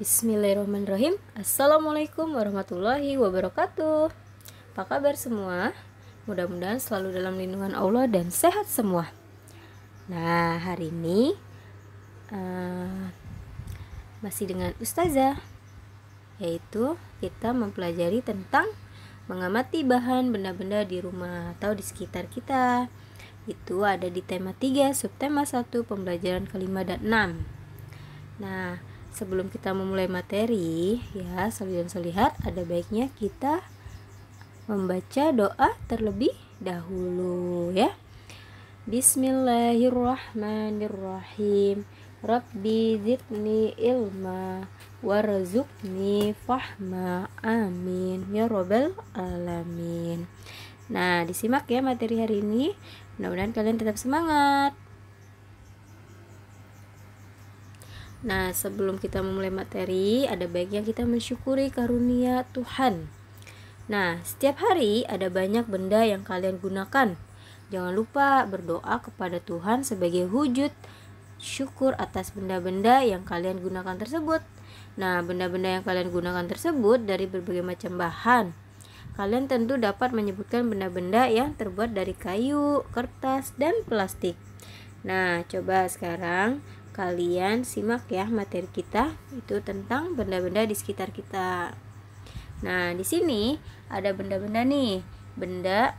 Bismillahirrahmanirrahim. Assalamualaikum warahmatullahi wabarakatuh. Apa kabar semua? Mudah-mudahan selalu dalam lindungan Allah dan sehat semua. Nah, hari ini masih dengan Ustazah, yaitu kita mempelajari tentang mengamati bahan benda-benda di rumah atau di sekitar kita. Itu ada di tema 3, subtema 1, pembelajaran kelima dan 6. Nah, sebelum kita memulai materi, ya, Soli dan Solihat, ada baiknya kita membaca doa terlebih dahulu, ya. Bismillahirrahmanirrahim. Rabbi zidni ilma warzuqni fahma. Amin ya robbal alamin. Nah, disimak ya materi hari ini. Mudah-mudahan kalian tetap semangat. Nah, sebelum kita memulai materi, ada baiknya kita mensyukuri karunia Tuhan. Nah, setiap hari ada banyak benda yang kalian gunakan. Jangan lupa berdoa kepada Tuhan sebagai wujud syukur atas benda-benda yang kalian gunakan tersebut. Nah, benda-benda yang kalian gunakan tersebut dari berbagai macam bahan. Kalian tentu dapat menyebutkan benda-benda yang terbuat dari kayu, kertas, dan plastik. Nah, coba sekarang kalian simak ya materi kita itu tentang benda-benda di sekitar kita. Nah, di sini ada benda-benda nih, benda,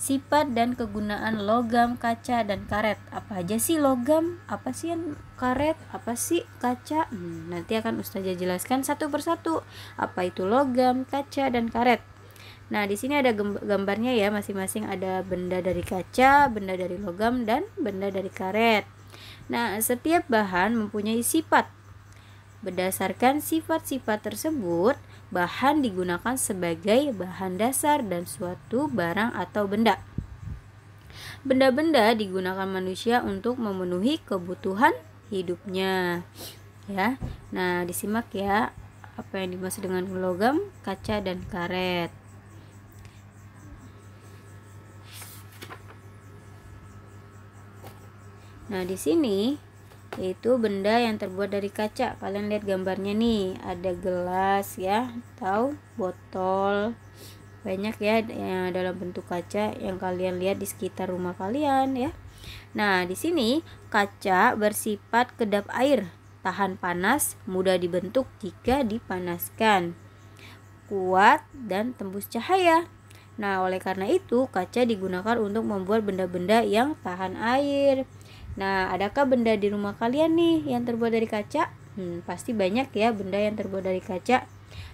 sifat dan kegunaan logam, kaca, dan karet. Apa aja sih logam? Apa sih yang karet? Apa sih kaca? Nanti akan Ustazah jelaskan satu persatu. Apa itu logam, kaca, dan karet. Nah, di sini ada gambarnya ya, masing-masing ada benda dari kaca, benda dari logam, dan benda dari karet. Nah, setiap bahan mempunyai sifat. Berdasarkan sifat-sifat tersebut, bahan digunakan sebagai bahan dasar dan suatu barang atau benda. Benda-benda digunakan manusia untuk memenuhi kebutuhan hidupnya. Ya. Nah, disimak ya apa yang dimaksud dengan logam, kaca, dan karet. Nah, di sini yaitu benda yang terbuat dari kaca. Kalian lihat gambarnya nih, ada gelas ya, atau botol. Banyak ya yang dalam bentuk kaca yang kalian lihat di sekitar rumah kalian ya. Nah, di sini kaca bersifat kedap air, tahan panas, mudah dibentuk jika dipanaskan, kuat dan tembus cahaya. Nah, oleh karena itu kaca digunakan untuk membuat benda-benda yang tahan air. Nah, adakah benda di rumah kalian nih yang terbuat dari kaca? Pasti banyak ya benda yang terbuat dari kaca.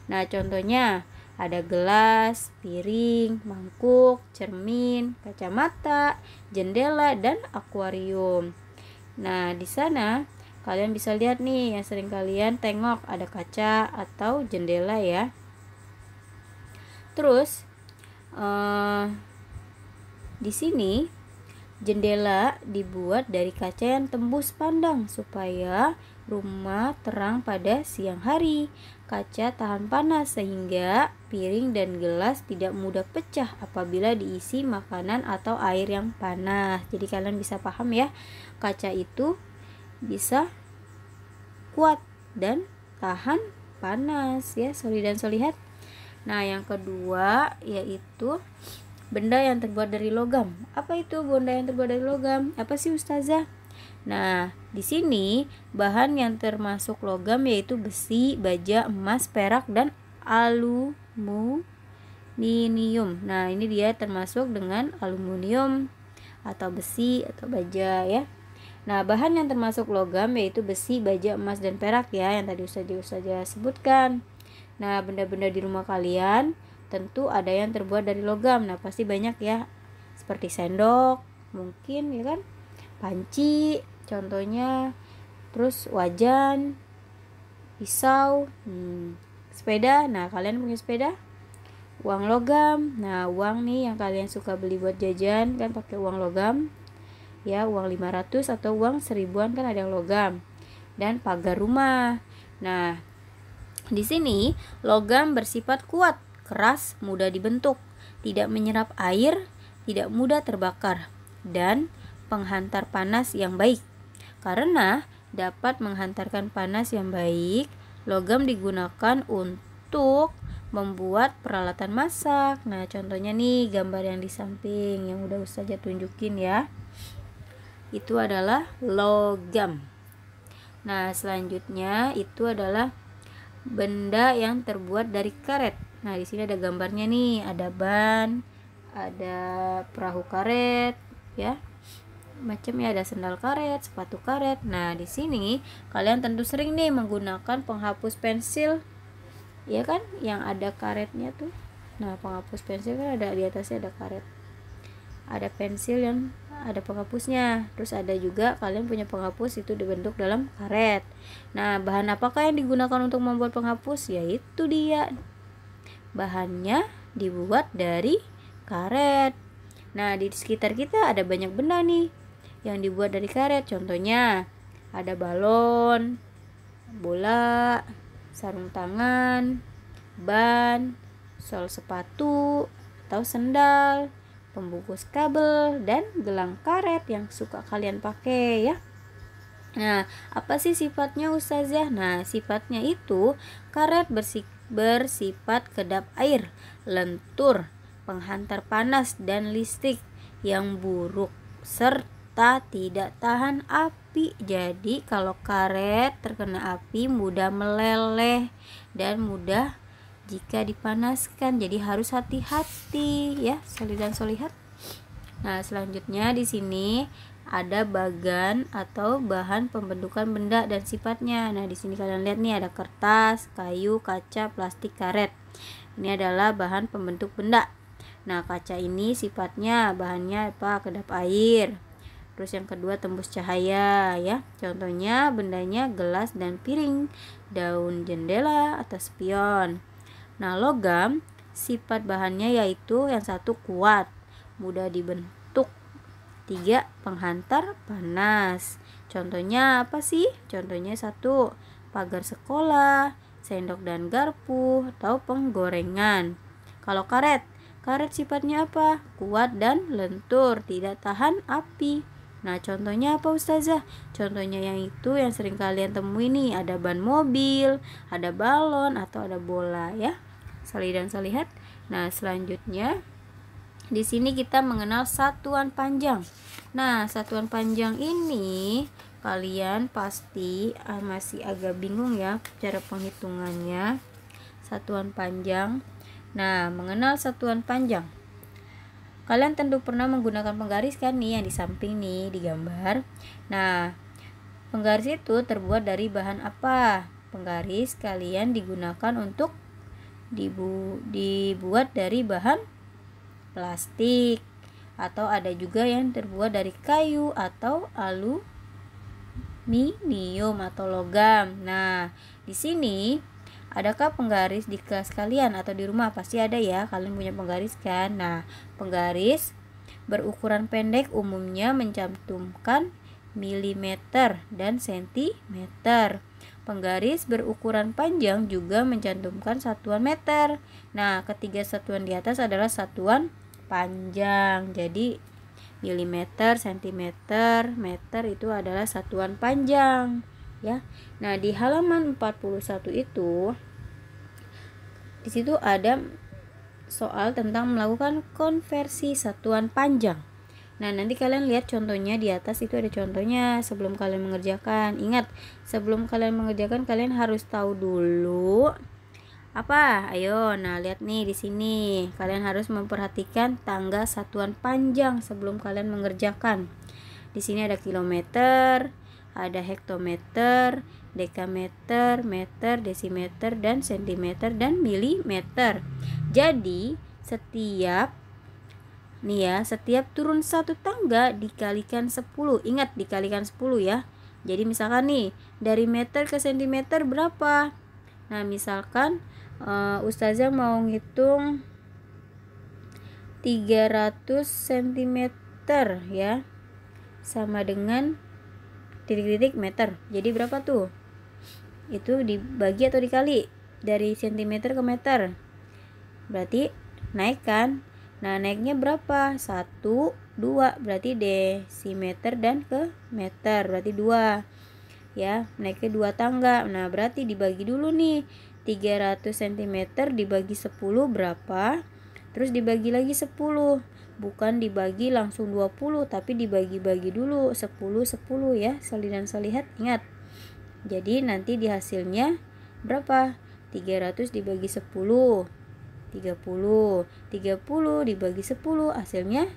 Nah, contohnya ada gelas, piring, mangkuk, cermin, kacamata, jendela, dan akuarium. Nah, di sana kalian bisa lihat nih yang sering kalian tengok, ada kaca atau jendela ya. Terus di sini jendela dibuat dari kaca yang tembus pandang supaya rumah terang pada siang hari. Kaca tahan panas sehingga piring dan gelas tidak mudah pecah apabila diisi makanan atau air yang panas. Jadi kalian bisa paham ya, kaca itu bisa kuat dan tahan panas ya, Soli dan Solihat. Nah, yang kedua yaitu benda yang terbuat dari logam. Apa itu benda yang terbuat dari logam? Apa sih Ustazah? Nah, di sini bahan yang termasuk logam yaitu besi, baja, emas, perak, dan aluminium. Nah, ini dia termasuk dengan aluminium atau besi atau baja ya. Nah, bahan yang termasuk logam yaitu besi, baja, emas, dan perak ya, yang tadi Ustazah sebutkan. Nah, benda-benda di rumah kalian tentu ada yang terbuat dari logam. Nah, pasti banyak ya, seperti sendok mungkin ya kan, panci contohnya, terus wajan, pisau, sepeda. Nah, kalian punya sepeda, uang logam. Nah, uang nih yang kalian suka beli buat jajan kan pakai uang logam ya, uang 500 atau uang 1000-an kan ada yang logam. Dan pagar rumah. Nah, di sini logam bersifat kuat, keras, mudah dibentuk, tidak menyerap air, tidak mudah terbakar, dan penghantar panas yang baik. Karena dapat menghantarkan panas yang baik, Logam digunakan untuk membuat peralatan masak. Nah, contohnya nih gambar yang di samping yang udah Ustazah tunjukin ya. Itu adalah logam. Nah, selanjutnya itu adalah benda yang terbuat dari karet. Nah, di sini ada gambarnya nih, ada ban, ada perahu karet, ya. Macam ya, ada sendal karet, sepatu karet. Nah, di sini kalian tentu sering nih menggunakan penghapus pensil, ya kan, yang ada karetnya tuh. Nah, penghapus pensil kan ada di atasnya ada karet. Ada pensil yang ada penghapusnya. Terus ada juga kalian punya penghapus itu dibentuk dalam karet. Nah, bahan apakah yang digunakan untuk membuat penghapus? Yaitu dia, bahannya dibuat dari karet. Nah, di sekitar kita ada banyak benda nih yang dibuat dari karet. Contohnya ada balon, bola, sarung tangan, ban, sol sepatu atau sendal, pembungkus kabel, dan gelang karet yang suka kalian pakai ya. Nah, apa sih sifatnya Ustazah? Nah, sifatnya itu karet bersifat kedap air, lentur, penghantar panas dan listrik yang buruk, serta tidak tahan api. Jadi kalau karet terkena api mudah meleleh dan mudah jika dipanaskan. Jadi harus hati-hati ya, Soli dan Solihat. Nah, selanjutnya di sini ada bagan atau bahan pembentukan benda dan sifatnya. Nah, di sini kalian lihat nih ada kertas, kayu, kaca, plastik, karet. Ini adalah bahan pembentuk benda. Nah, kaca ini sifatnya bahannya apa? Kedap air. Terus yang kedua tembus cahaya ya. Contohnya bendanya gelas dan piring, daun jendela atau spion. Nah, logam sifat bahannya yaitu yang satu kuat, mudah dibentuk. 3. Penghantar panas. Contohnya apa sih? Contohnya 1. Pagar sekolah, sendok dan garpu, atau penggorengan. Kalau karet sifatnya apa? Kuat dan lentur, tidak tahan api. Nah, contohnya apa Ustazah? Contohnya yang itu yang sering kalian temui nih, ada ban mobil, ada balon, atau ada bola ya. Soli dan Solihat. Nah, selanjutnya di sini kita mengenal satuan panjang. Nah, satuan panjang ini kalian pasti masih agak bingung ya cara penghitungannya. Satuan panjang. Nah, mengenal satuan panjang. Kalian tentu pernah menggunakan penggaris kan nih yang di samping nih di gambar. Nah, penggaris itu terbuat dari bahan apa? Penggaris kalian digunakan untuk dibuat dari bahan plastik, atau ada juga yang terbuat dari kayu atau aluminium atau logam. Nah, di sini adakah penggaris di kelas kalian atau di rumah? Pasti ada ya, kalian punya penggaris kan? Nah, penggaris berukuran pendek umumnya mencantumkan milimeter dan sentimeter. Penggaris berukuran panjang juga mencantumkan satuan meter. Nah, ketiga satuan di atas adalah satuan panjang. Jadi milimeter, sentimeter, meter itu adalah satuan panjang ya. Nah, di halaman 41 itu di situ ada soal tentang melakukan konversi satuan panjang. Nah, nanti kalian lihat contohnya di atas itu ada contohnya sebelum kalian mengerjakan. Ingat, sebelum kalian mengerjakan kalian harus tahu dulu apa? Ayo, nah lihat nih di sini. Kalian harus memperhatikan tangga satuan panjang sebelum kalian mengerjakan. Di sini ada kilometer, ada hektometer, dekameter, meter, desimeter, dan sentimeter dan milimeter. Jadi, setiap turun satu tangga dikalikan 10. Ingat, dikalikan 10 ya. Jadi misalkan nih, dari meter ke sentimeter berapa? Nah, misalkan Ustazah mau ngitung 300 cm ya, sama dengan titik-titik meter. Jadi berapa tuh? Itu dibagi atau dikali dari sentimeter ke meter. Berarti naik kan? Nah, naiknya berapa? 1, 2, berarti desimeter dan ke meter, berarti 2. ya, naiknya 2 tangga. Nah, berarti dibagi dulu nih. 300 cm dibagi 10 berapa? Terus dibagi lagi 10. Bukan dibagi langsung 20, tapi dibagi-bagi dulu 10 ya, Sali dan Solihat ingat. Jadi nanti di hasilnya berapa? 300 dibagi 10 30. 30 dibagi 10 hasilnya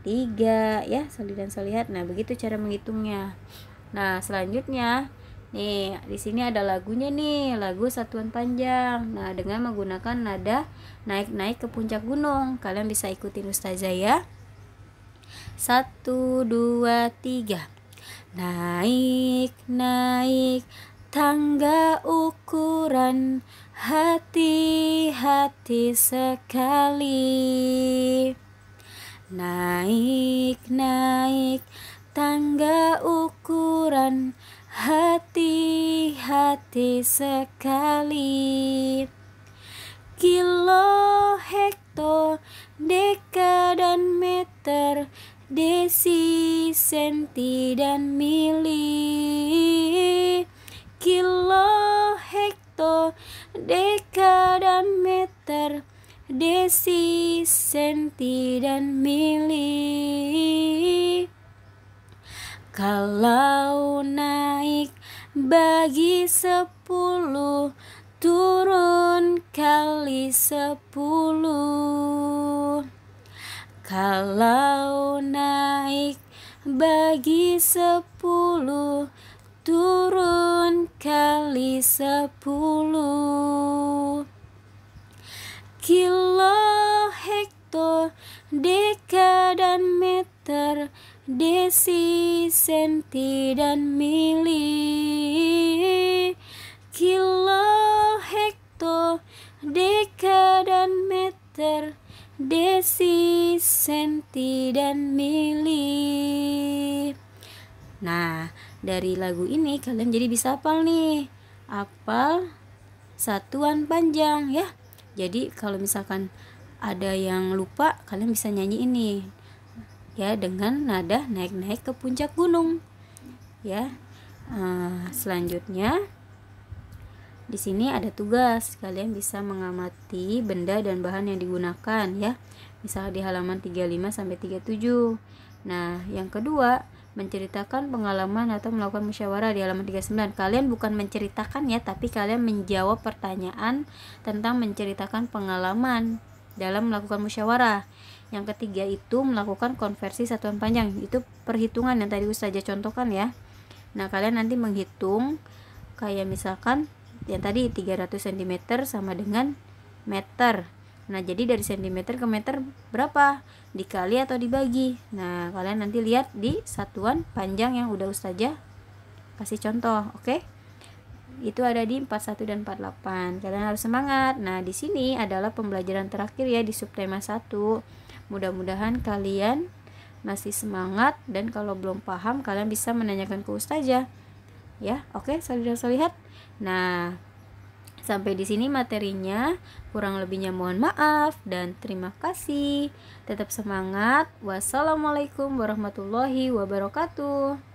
3 ya, Sali dan Solihat. Nah, begitu cara menghitungnya. Nah, selanjutnya nih, di sini ada lagunya nih, lagu satuan panjang. Nah, dengan menggunakan nada naik-naik ke puncak gunung. Kalian bisa ikutin Ustazah ya. 1, 2, 3. Naik, naik tangga ukuran, hati-hati sekali. Naik, naik tangga ukuran, hati-hati sekali. Kilo, hekto, deka dan meter, desi, senti dan mili. Kilo, hekto, deka dan meter, desi, senti dan mili. Kalau naik bagi 10, turun kali 10. Kalau naik bagi 10, turun kali 10. Kilo, hekto, deka dan meter, desi, senti dan mili. Kilo, hekto, deka dan meter, desi, senti dan mili. Nah, dari lagu ini kalian jadi bisa hafal nih, hafal satuan panjang ya. Jadi kalau misalkan ada yang lupa, kalian bisa nyanyi ini ya, dengan nada naik-naik ke puncak gunung ya. Selanjutnya di sini ada tugas, kalian bisa mengamati benda dan bahan yang digunakan ya, misalnya di halaman 35 sampai 37. Nah, yang kedua, menceritakan pengalaman atau melakukan musyawarah di halaman 39. Kalian bukan menceritakan ya, tapi kalian menjawab pertanyaan tentang menceritakan pengalaman dalam melakukan musyawarah. Yang ketiga itu melakukan konversi satuan panjang. Itu perhitungan yang tadi Ustazah contohkan ya. Nah, kalian nanti menghitung kayak misalkan yang tadi 300 cm sama dengan meter. Nah, jadi dari cm ke meter berapa? Dikali atau dibagi. Nah, kalian nanti lihat di satuan panjang yang udah Ustazah kasih contoh, oke? Itu ada di 41 dan 48. Kalian harus semangat. Nah, di sini adalah pembelajaran terakhir ya di subtema 1. Mudah-mudahan kalian masih semangat, dan kalau belum paham kalian bisa menanyakan ke Ustazah. Ya, oke, Solihat. Nah, sampai di sini materinya, kurang lebihnya mohon maaf dan terima kasih. Tetap semangat. Wassalamualaikum warahmatullahi wabarakatuh.